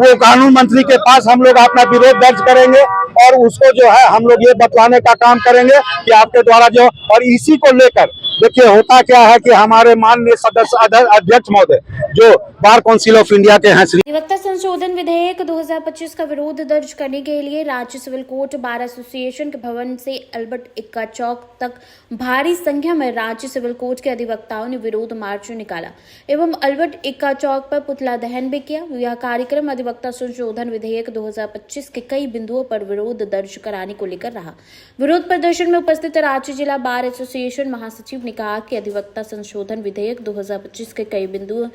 वो कानून मंत्री के पास हम लोग अपना विरोध दर्ज करेंगे और उसको जो है हम लोग ये बतलाने का काम करेंगे कि आपके द्वारा जो, और इसी को लेकर देखिए होता क्या है कि हमारे माननीय सदस्य अध्यक्ष महोदय जो बार काउंसिल ऑफ इंडिया के हैं श्री अधिवक्ता संशोधन विधेयक 2025 का विरोध दर्ज करने के लिए राज्य सिविल कोर्ट बार एसोसिएशन के भवन से अल्बर्ट इक्का चौक तक भारी संख्या में राज्य सिविल कोर्ट के अधिवक्ताओं ने विरोध मार्च निकाला एवं अल्बर्ट इक्का चौक पर पुतला दहन भी किया। यह कार्यक्रम अधिवक्ता संशोधन विधेयक 2025 के कई बिंदुओं पर विरोध दर्ज कराने को लेकर रहा। विरोध प्रदर्शन में उपस्थित राज्य जिला बार एसोसिएशन महासचिव ने कहा कि अधिवक्ता संशोधन विधेयक 2025 के कई बिंदु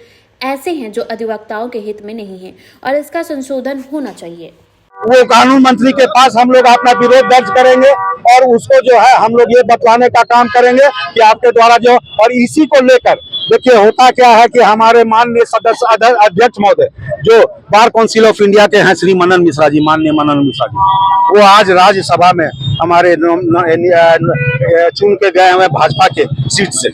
ऐसे हैं जो अधिवक्ताओं के हित में नहीं है और इसका संशोधन होना चाहिए। वो कानून मंत्री के पास हम लोग अपना विरोध दर्ज करेंगे और उसको जो है हम लोग ये बतलाने का काम करेंगे कि आपके द्वारा जो, और इसी को लेकर देखिए होता क्या है कि हमारे माननीय सदस्य अध्यक्ष महोदय जो बार काउंसिल ऑफ इंडिया के हैं श्री मनन मिश्रा जी, माननीय मनन मिश्रा जी, वो आज राज्यसभा में हमारे चुन के गए हुए भाजपा के सीट से,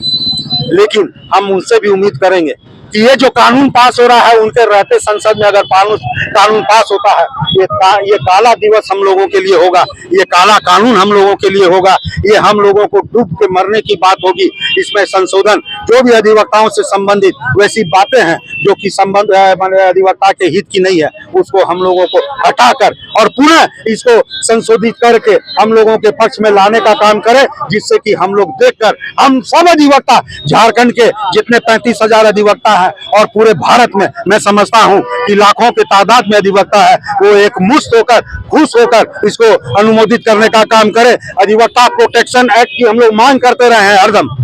लेकिन हम उनसे भी उम्मीद करेंगे कि ये जो कानून पास हो रहा है उनके रहते संसद में अगर कानून पास होता है ये काला दिवस हम लोगों के लिए होगा, ये काला कानून हम लोगों के लिए होगा, ये हम लोगों को डूब के मरने की बात होगी। इसमें संशोधन जो भी अधिवक्ताओं से संबंधित वैसी बातें हैं जो कि संबंध अधिवक्ता के हित की नहीं है, उसको हम लोगों को हटाकर और पुनः इसको संशोधित करके हम लोगों के पक्ष में लाने का काम करें, जिससे कि हम लोग देखकर हम सब अधिवक्ता झारखंड के जितने 35,000 अधिवक्ता है और पूरे भारत में मैं समझता हूं कि लाखों के तादाद में अधिवक्ता है, वो एक मुश्त होकर खुश होकर इसको अनुमोदित करने का काम करे। अधिवक्ता प्रोटेक्शन एक्ट की हम लोग मांग करते रहे हैं हरदम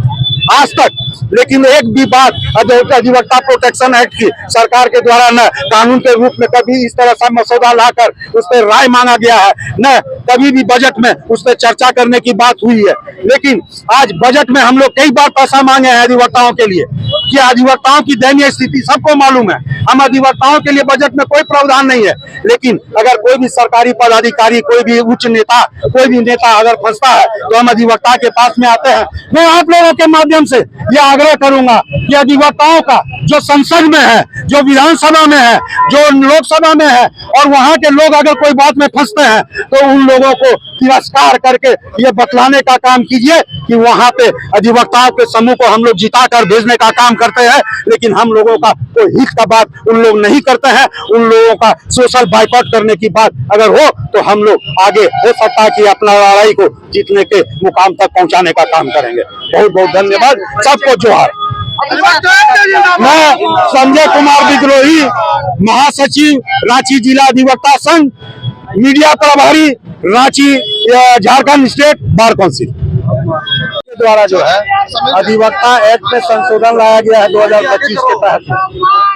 आज तक, लेकिन एक भी बात अधिवक्ता प्रोटेक्शन एक्ट की सरकार के द्वारा न कानून के रूप में कभी इस तरह का मसौदा लाकर उस पर राय मांगा गया है, न कभी भी बजट में उस पर चर्चा करने की बात हुई है। लेकिन आज बजट में हम लोग कई बार पैसा मांगे हैं अधिवक्ताओं के लिए कि अधिवक्ताओं की दयनीय स्थिति सबको मालूम है, हम अधिवक्ताओं के लिए बजट में कोई प्रावधान नहीं है। लेकिन अगर कोई भी सरकारी पदाधिकारी, कोई भी उच्च नेता, कोई भी नेता अगर फंसता है तो हम अधिवक्ता के पास में आते हैं। मैं आप लोगों के माध्यम से यह आग्रह करूंगा कि अधिवक्ताओं का जो संसद में है, जो विधानसभा में है, जो लोकसभा में है, और वहां के लोग अगर कोई बात में फंसते हैं तो उन लोगों को तिरस्कार करके ये बतलाने का काम कीजिए कि वहां पे अधिवक्ताओं के समूह को हम लोग जिताकर भेजने का काम करते हैं, लेकिन हम लोगों का कोई हित का बात उन लोग नहीं करते हैं। उन लोगों का सोशल बाइकआउट करने की बात अगर हो तो हम लोग आगे हो सकता है कि अपना लड़ाई को जीतने के मुकाम तक पहुंचाने का काम करेंगे। बहुत बहुत धन्यवाद, सबको जोहार। मैं संजय कुमार विद्रोही, महासचिव रांची जिला अधिवक्ता संघ, मीडिया प्रभारी Ranchi Jharkhand state bar council के द्वारा जो है अधिवक्ता एक्ट में संशोधन लाया गया है 2025 के तहत,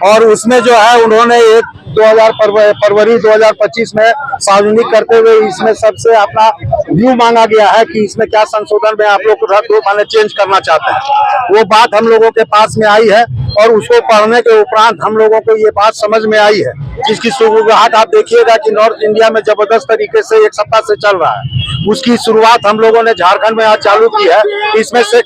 और उसमें जो है उन्होंने 1 फरवरी 2025 में सार्वजनिक करते हुए इसमें सबसे अपना व्यू मांगा गया है कि इसमें क्या संशोधन में आप लोग को चेंज करना चाहते हैं। वो बात हम लोगों के पास में आई है और उसको पढ़ने के उपरांत हम लोगों को ये बात समझ में आई है, जिसकी शुरुआत आप देखिएगा कि नॉर्थ इंडिया में जबरदस्त तरीके से एक सप्ताह से चल रहा है। उसकी शुरुआत हम लोगों ने झारखंड में आज चालू की है। इसमें से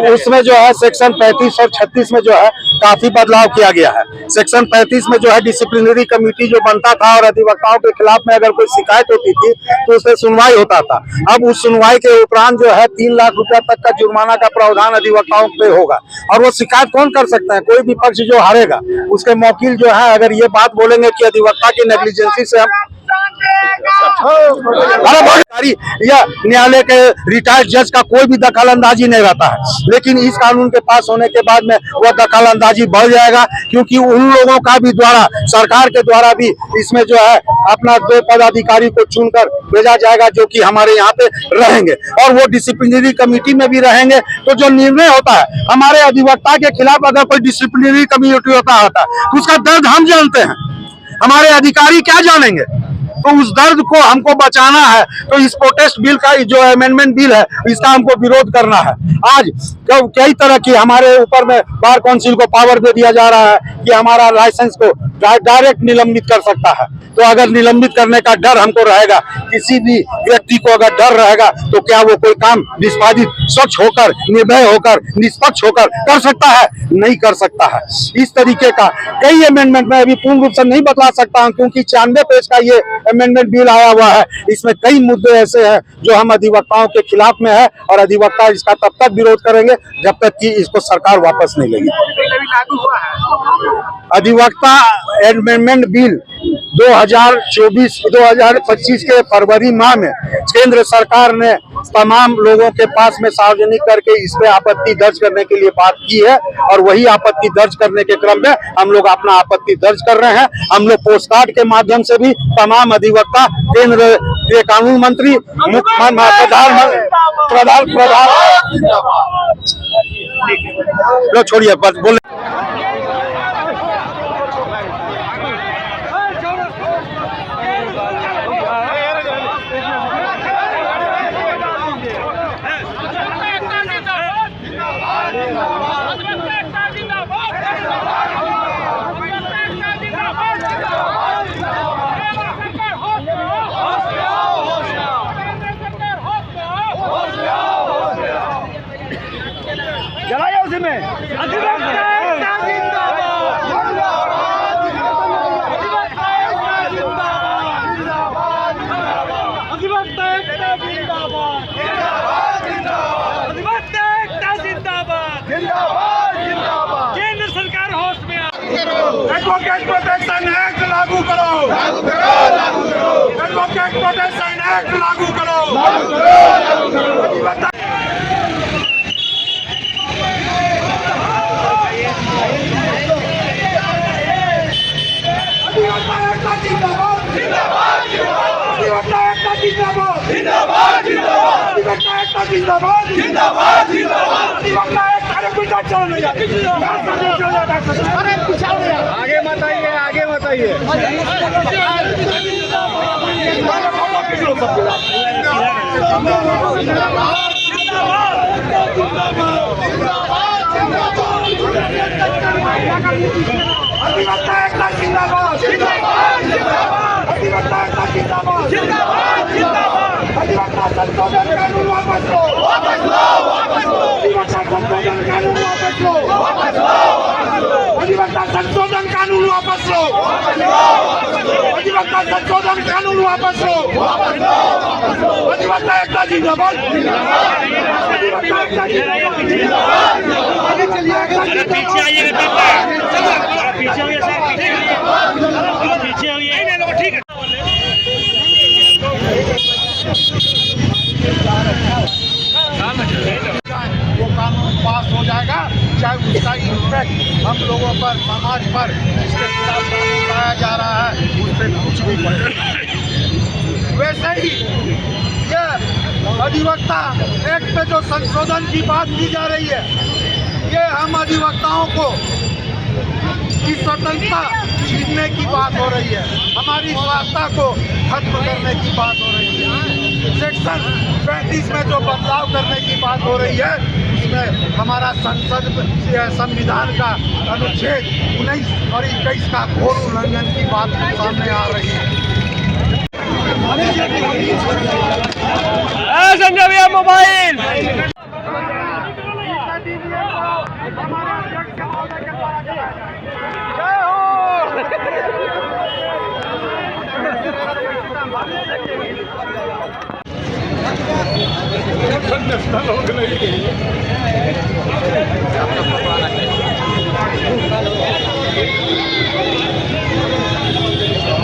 उसमें जो है सेक्शन 35 और 36 में जो है काफी बदलाव किया गया है। सेक्शन 35 में जो है डिसिप्लिनरी कमेटी जो बनता था और अधिवक्ताओं के खिलाफ में अगर कोई शिकायत होती थी तो उससे सुनवाई होता था। अब उस सुनवाई के उपरांत जो है 3 लाख रुपया तक का जुर्माना का प्रावधान अधिवक्ताओं पे होगा, और वो शिकायत कौन कर सकता है? कोई भी पक्ष जो हारेगा उसके वकील जो है अगर ये बात बोलेंगे कि अधिवक्ता की नेग्लिजेंसी से हम या न्यायालय के रिटायर्ड जज का कोई भी दखल अंदाजी नहीं रहता है, लेकिन इस कानून के पास होने के बाद में वह दखल अंदाजी बढ़ जाएगा, क्योंकि उन लोगों का भी द्वारा सरकार के द्वारा भी इसमें जो है अपना 2 पदाधिकारी को चुनकर भेजा जाएगा जो कि हमारे यहाँ पे रहेंगे, और वो डिसिप्लिनरी कमेटी में भी रहेंगे। तो जो निर्णय होता है हमारे अधिवक्ता के खिलाफ अगर कोई डिसिप्लिनरी कमेटी होता है तो उसका दर्द हम जानते हैं, हमारे अधिकारी क्या जानेंगे। तो उस दर्द को हमको बचाना है। तो इस प्रोटेस्ट बिल का जो अमेंडमेंट बिल है इसका हमको विरोध करना है। आज कई तरह की हमारे ऊपर में बार काउंसिल को पावर दे दिया जा रहा है कि हमारा लाइसेंस को डायरेक्ट निलंबित कर सकता है। तो अगर निलंबित करने का डर हमको रहेगा, किसी भी व्यक्ति को अगर डर रहेगा तो क्या वो कोई काम निष्पादित स्वच्छ होकर, निर्भय होकर, निष्पक्ष होकर कर सकता है? नहीं कर सकता है। इस तरीके का कई अमेंडमेंट में अभी पूर्ण रूप से नहीं बतला सकता हूं, क्योंकि 96 पेज का ये अमेंडमेंट बिल आया हुआ है। इसमें कई मुद्दे ऐसे हैं जो हम अधिवक्ताओं के खिलाफ में है, और अधिवक्ता इसका तब तक विरोध करेंगे जब तक कि इसको सरकार वापस नहीं लेगी। अधिवक्ता अमेंडमेंट बिल 2024-2025 के फरवरी माह में केंद्र सरकार ने तमाम लोगों के पास में सार्वजनिक करके इस पे आपत्ति दर्ज करने के लिए बात की है, और वही आपत्ति दर्ज करने के क्रम में हम लोग अपना आपत्ति दर्ज कर रहे हैं। हम लोग पोस्ट कार्ड के माध्यम से भी तमाम अधिवक्ता, केंद्र के कानून मंत्री, प्रधान छोड़िए बस बोले। जलाया उसी में केंद्र सरकार होश में एडवोकेट प्रोटेक्शन एक्ट लागू करो, एडवोकेट प्रोटेक्शन एक्ट लागू करो। आगे मत आइए, आगे मत आइए। संशोधन कानून वापस लो, वापस लो, वापस लो। संशोधन कानून वापस लो, वापस लो, वापस लो। अधिवक्ता संशोधन कानून वापस लो, वापस लो, वापस लो। अधिवक्ता संशोधन कानून वापस लो, वापस लो, वापस लो। अधिवक्ता एकता जिंदाबाद, अधिवक्ता एकता जिंदाबाद। पीछे आइए, पीछे आइए सर, पीछे आइए, ठीक है। वो कानून पास हो जाएगा, चाहे उसका इम्पैक्ट हम लोगों पर, समाज पर, इसके खिलाफ कानून लाया जा रहा है, उस पर कुछ भी पड़ेगा। वैसे ही ये अधिवक्ता एक्ट पे जो संशोधन की बात की जा रही है, ये हम अधिवक्ताओं को की स्वतंत्रता छीनने की बात हो रही है, हमारी स्वार्थता को खत्म करने की बात हो रही है। सेक्शन 35 में जो बदलाव करने की बात हो रही है, उसमें हमारा संविधान का अनुच्छेद 19 और 21 का घोर उल्लंघन की बात सामने आ रही है। संजय भैया मोबाइल नेशनल हो गई।